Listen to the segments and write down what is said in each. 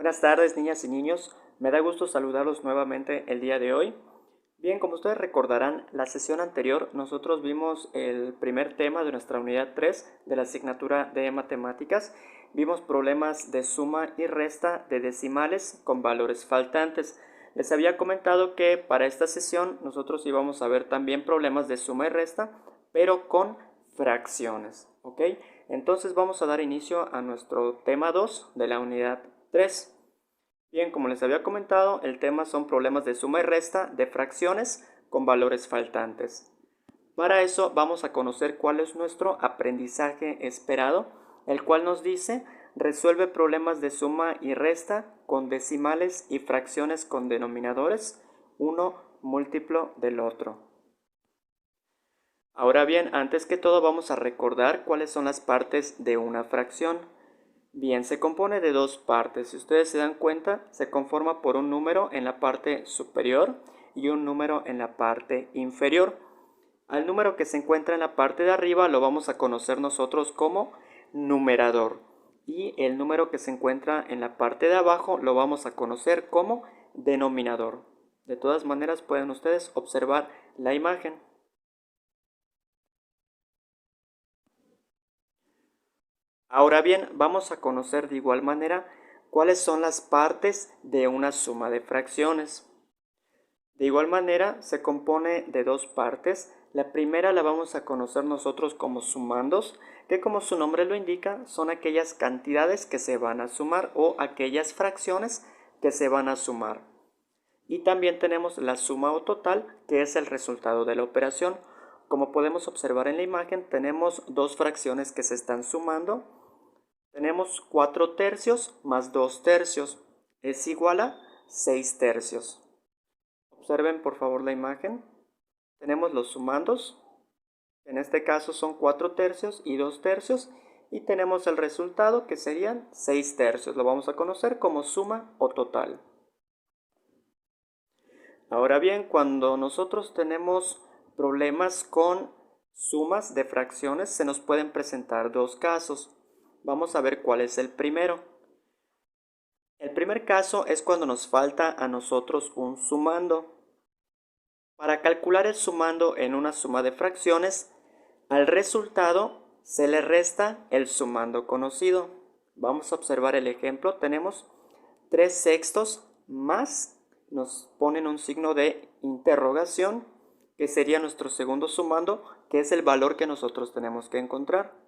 Buenas tardes, niñas y niños. Me da gusto saludarlos nuevamente el día de hoy. Bien, como ustedes recordarán, la sesión anterior nosotros vimos el primer tema de nuestra unidad 3 de la asignatura de matemáticas. Vimos problemas de suma y resta de decimales con valores faltantes. Les había comentado que para esta sesión nosotros íbamos a ver también problemas de suma y resta, pero con fracciones, ¿ok? Entonces vamos a dar inicio a nuestro tema 2 de la unidad 3. Bien, como les había comentado, el tema son problemas de suma y resta de fracciones con valores faltantes. Para eso vamos a conocer cuál es nuestro aprendizaje esperado, el cual nos dice resuelve problemas de suma y resta con decimales y fracciones con denominadores, uno múltiplo del otro. Ahora bien, antes que todo vamos a recordar cuáles son las partes de una fracción. Bien, se compone de dos partes. Si ustedes se dan cuenta, se conforma por un número en la parte superior y un número en la parte inferior. Al número que se encuentra en la parte de arriba lo vamos a conocer nosotros como numerador. Y el número que se encuentra en la parte de abajo lo vamos a conocer como denominador. De todas maneras pueden ustedes observar la imagen. Ahora bien, vamos a conocer de igual manera cuáles son las partes de una suma de fracciones. De igual manera, se compone de dos partes. La primera la vamos a conocer nosotros como sumandos, que como su nombre lo indica, son aquellas cantidades que se van a sumar o aquellas fracciones que se van a sumar. Y también tenemos la suma o total, que es el resultado de la operación. Como podemos observar en la imagen, tenemos dos fracciones que se están sumando. Tenemos 4 tercios más 2 tercios es igual a 6 tercios. Observen por favor la imagen. Tenemos los sumandos. En este caso son 4 tercios y 2 tercios. Y tenemos el resultado que serían 6 tercios. Lo vamos a conocer como suma o total. Ahora bien, cuando nosotros tenemos problemas con sumas de fracciones, se nos pueden presentar dos casos. Vamos a ver cuál es el primero. El primer caso es cuando nos falta a nosotros un sumando. Para calcular el sumando en una suma de fracciones, al resultado se le resta el sumando conocido. Vamos a observar el ejemplo. Tenemos 3 sextos más, nos ponen un signo de interrogación, que sería nuestro segundo sumando, que es el valor que nosotros tenemos que encontrar.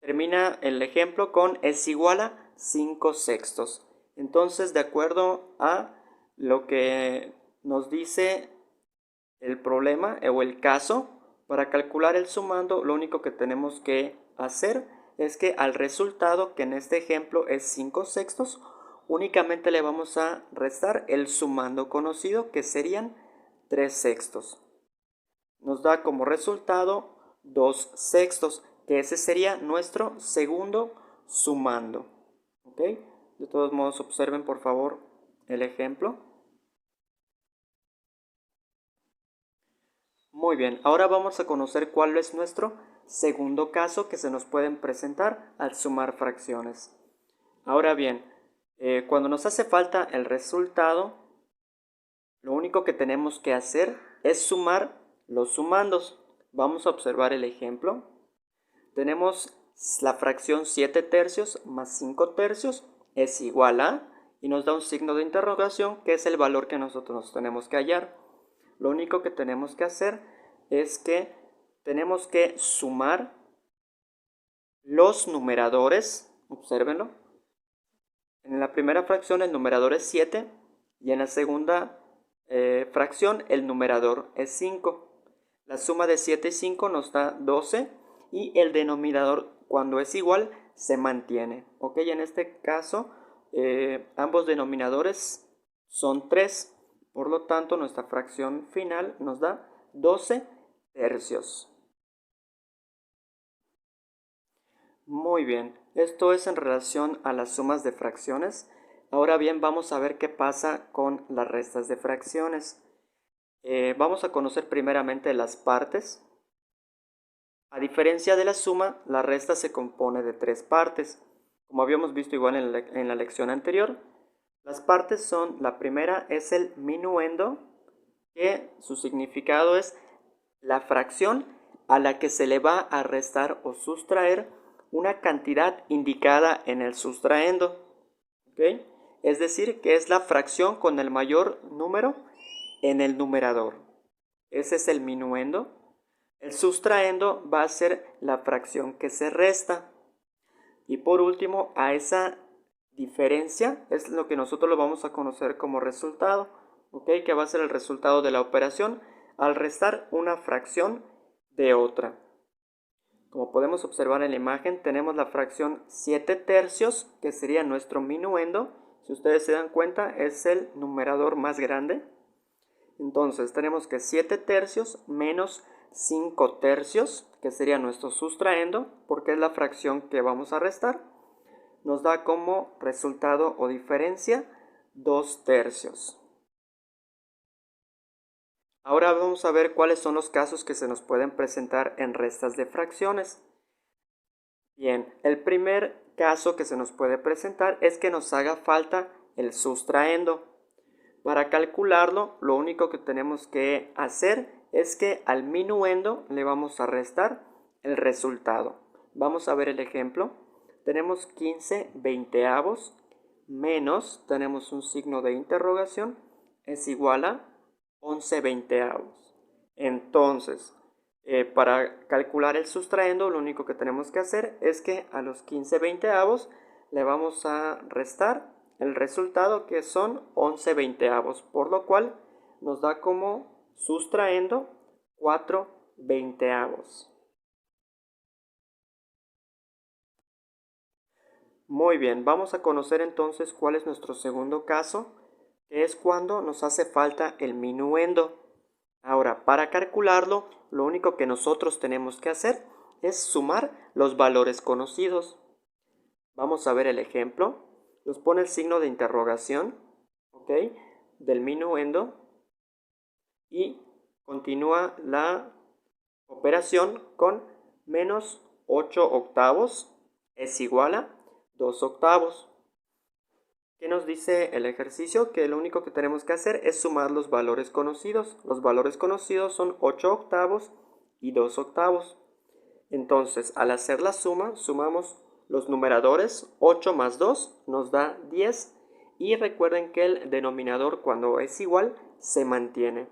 Termina el ejemplo con es igual a 5 sextos. Entonces, de acuerdo a lo que nos dice el problema o el caso, para calcular el sumando, lo único que tenemos que hacer es que al resultado, que en este ejemplo es 5 sextos, únicamente le vamos a restar el sumando conocido, que serían 3 sextos. Nos da como resultado 2 sextos, que ese sería nuestro segundo sumando. ¿Ok? De todos modos, observen por favor el ejemplo. Muy bien, ahora vamos a conocer cuál es nuestro segundo caso que se nos pueden presentar al sumar fracciones. Ahora bien, cuando nos hace falta el resultado, lo único que tenemos que hacer es sumar los sumandos. Vamos a observar el ejemplo. Tenemos la fracción 7 tercios más 5 tercios es igual a, y nos da un signo de interrogación, que es el valor que nosotros tenemos que hallar. Lo único que tenemos que hacer es que tenemos que sumar los numeradores, obsérvenlo. En la primera fracción el numerador es 7 y en la segunda fracción el numerador es 5. La suma de 7 y 5 nos da 12 y el denominador, cuando es igual, se mantiene. Ok, en este caso ambos denominadores son 3, por lo tanto nuestra fracción final nos da 12 tercios. Muy bien, esto es en relación a las sumas de fracciones. Ahora bien, vamos a ver qué pasa con las restas de fracciones. Vamos a conocer primeramente las partes. A diferencia de la suma, la resta se compone de 3 partes. Como habíamos visto igual en la lección anterior, las partes son, la primera es el minuendo, que su significado es la fracción a la que se le va a restar o sustraer una cantidad indicada en el sustraendo. ¿Okay? Es decir, que es la fracción con el mayor número en el numerador. Ese es el minuendo. El sustraendo va a ser la fracción que se resta. Y por último, a esa diferencia es lo que nosotros lo vamos a conocer como resultado, ¿ok? Que va a ser el resultado de la operación al restar una fracción de otra. Como podemos observar en la imagen, tenemos la fracción 7 tercios, que sería nuestro minuendo. Si ustedes se dan cuenta, es el numerador más grande. Entonces tenemos que 7 tercios menos 5 tercios, que sería nuestro sustraendo, porque es la fracción que vamos a restar, nos da como resultado o diferencia 2 tercios. Ahora vamos a ver cuáles son los casos que se nos pueden presentar en restas de fracciones. Bien, el primer caso que se nos puede presentar es que nos haga falta el sustraendo. Para calcularlo, lo único que tenemos que hacer es que al minuendo le vamos a restar el resultado. Vamos a ver el ejemplo. Tenemos 15 veinteavos menos, tenemos un signo de interrogación, es igual a 11 veinteavos. Entonces, para calcular el sustraendo, lo único que tenemos que hacer es que a los 15 veinteavos le vamos a restar el resultado, que son 11 veinteavos, por lo cual nos da como sustraendo 4 veinteavos. Muy bien, vamos a conocer entonces cuál es nuestro segundo caso, que es cuando nos hace falta el minuendo. Ahora, para calcularlo, lo único que nosotros tenemos que hacer es sumar los valores conocidos. Vamos a ver el ejemplo. Nos pone el signo de interrogación, ¿ok? Del minuendo, y continúa la operación con menos 8 octavos es igual a 2 octavos. ¿Qué nos dice el ejercicio? Que lo único que tenemos que hacer es sumar los valores conocidos. Los valores conocidos son 8 octavos y 2 octavos. Entonces, al hacer la suma, sumamos los numeradores. 8 más 2 nos da 10. Y recuerden que el denominador, cuando es igual, se mantiene.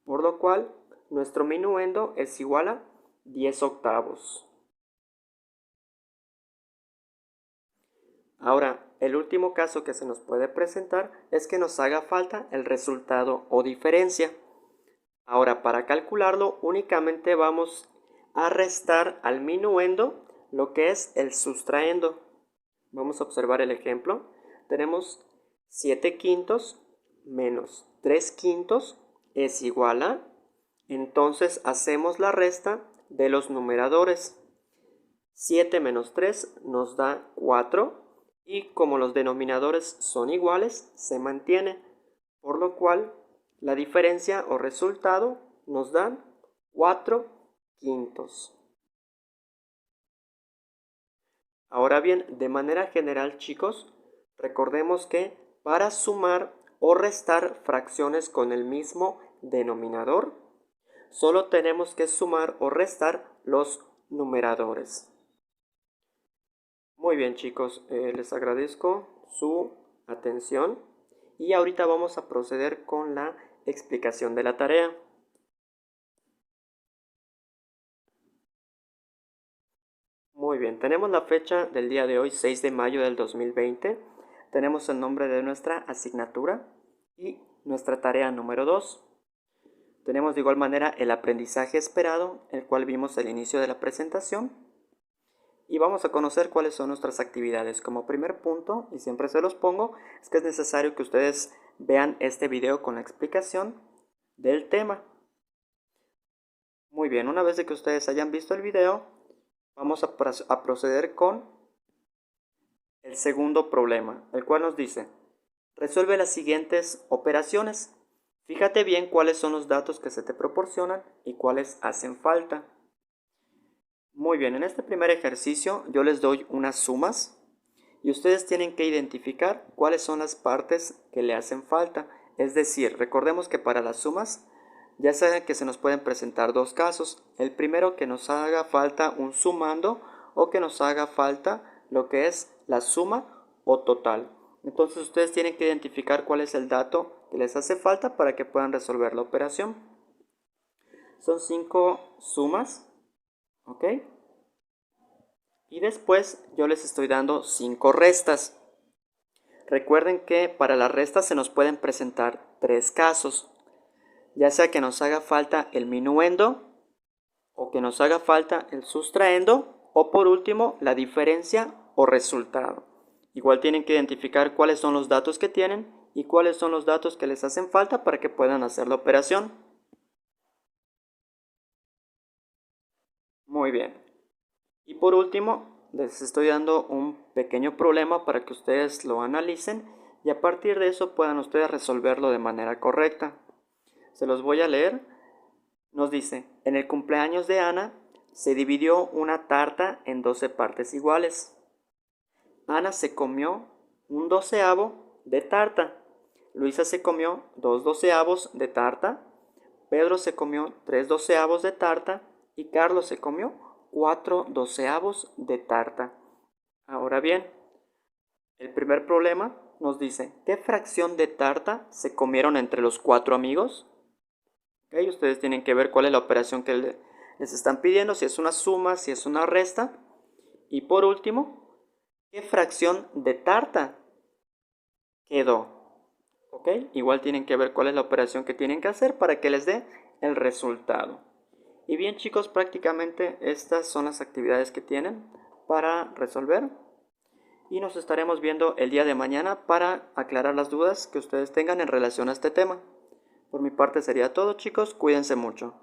Por lo cual, nuestro minuendo es igual a 10 octavos. Ahora, el último caso que se nos puede presentar es que nos haga falta el resultado o diferencia. Ahora, para calcularlo, únicamente vamos a restar al minuendo lo que es el sustraendo. Vamos a observar el ejemplo. Tenemos 7 quintos menos 3 quintos es igual a... Entonces hacemos la resta de los numeradores. 7 menos 3 nos da 4. Y como los denominadores son iguales, se mantiene, por lo cual la diferencia o resultado nos dan 4 quintos. Ahora bien, de manera general, chicos, recordemos que para sumar o restar fracciones con el mismo denominador, solo tenemos que sumar o restar los numeradores. Muy bien, chicos, les agradezco su atención y ahorita vamos a proceder con la explicación de la tarea. Muy bien, tenemos la fecha del día de hoy, 6 de mayo del 2020. Tenemos el nombre de nuestra asignatura y nuestra tarea número 2. Tenemos de igual manera el aprendizaje esperado, el cual vimos al inicio de la presentación. Y vamos a conocer cuáles son nuestras actividades. Como primer punto, y siempre se los pongo, es que es necesario que ustedes vean este video con la explicación del tema. Muy bien, una vez de que ustedes hayan visto el video, vamos a proceder con el segundo problema, el cual nos dice: resuelve las siguientes operaciones. Fíjate bien cuáles son los datos que se te proporcionan y cuáles hacen falta. Muy bien, en este primer ejercicio yo les doy unas sumas y ustedes tienen que identificar cuáles son las partes que le hacen falta. Es decir, recordemos que para las sumas ya saben que se nos pueden presentar dos casos. El primero, que nos haga falta un sumando o que nos haga falta lo que es la suma o total. Entonces ustedes tienen que identificar cuál es el dato que les hace falta para que puedan resolver la operación. Son 5 sumas, ¿ok? Y después yo les estoy dando 5 restas. Recuerden que para las restas se nos pueden presentar 3 casos. Ya sea que nos haga falta el minuendo, o que nos haga falta el sustraendo, o por último la diferencia o resultado. Igual tienen que identificar cuáles son los datos que tienen y cuáles son los datos que les hacen falta para que puedan hacer la operación. Muy bien. Y por último, les estoy dando un pequeño problema para que ustedes lo analicen y a partir de eso puedan ustedes resolverlo de manera correcta. Se los voy a leer. Nos dice, en el cumpleaños de Ana se dividió una tarta en 12 partes iguales. Ana se comió un doceavo de tarta. Luisa se comió 2 doceavos de tarta. Pedro se comió 3 doceavos de tarta. Y Carlos se comió 4 doceavos de tarta. Ahora bien, el primer problema nos dice, ¿qué fracción de tarta se comieron entre los 4 amigos? Okay, ustedes tienen que ver cuál es la operación que les están pidiendo, si es una suma, si es una resta. Y por último, ¿qué fracción de tarta quedó? ¿Ok? Igual tienen que ver cuál es la operación que tienen que hacer para que les dé el resultado. Y bien chicos, prácticamente estas son las actividades que tienen para resolver. Y nos estaremos viendo el día de mañana para aclarar las dudas que ustedes tengan en relación a este tema. Por mi parte sería todo chicos, cuídense mucho.